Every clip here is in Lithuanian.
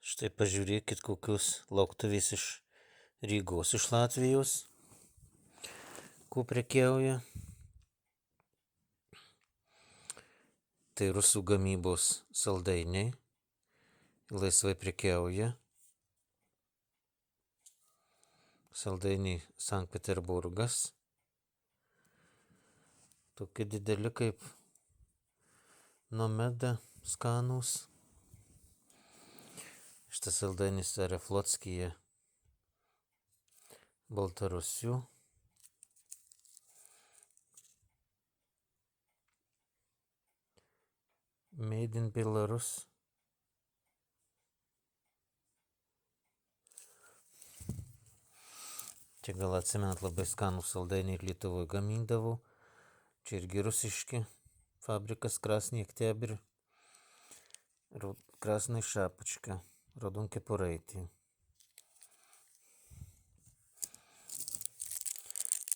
Štai pažiūrėkit, kokius lauktuvės iš Rygos, iš Latvijos, ko prekiauja. Tai rusų gamybos saldainiai, laisvai prekiauja. Saldainiai Sankt Peterburgas. Tokie dideli kaip Nomeda, skanūs. Šitas saldainis yra Flotskije, Baltarusių. Made in Belarus. Čia gal atsimenat, labai skanų saldainiai ir Lietuvoje gamindavo. Čia irgi rusiški. Fabrikas Krasny Oktябрь. Красная шапочка. Raudon kepuraitė.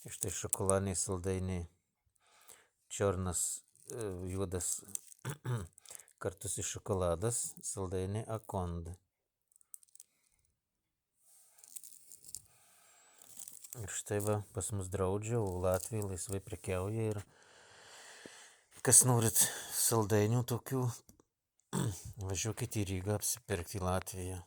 Ir štai šokoladiniai saldainiai. Černas, juodas kartusis šokoladas. Saldainiai Akond. Ir štai va, pas mus draudžia, o Latvija laisvai prekiauja. Ir kas norit saldainių tokių, važiuokit į Rygą apsipirkti į Latviją.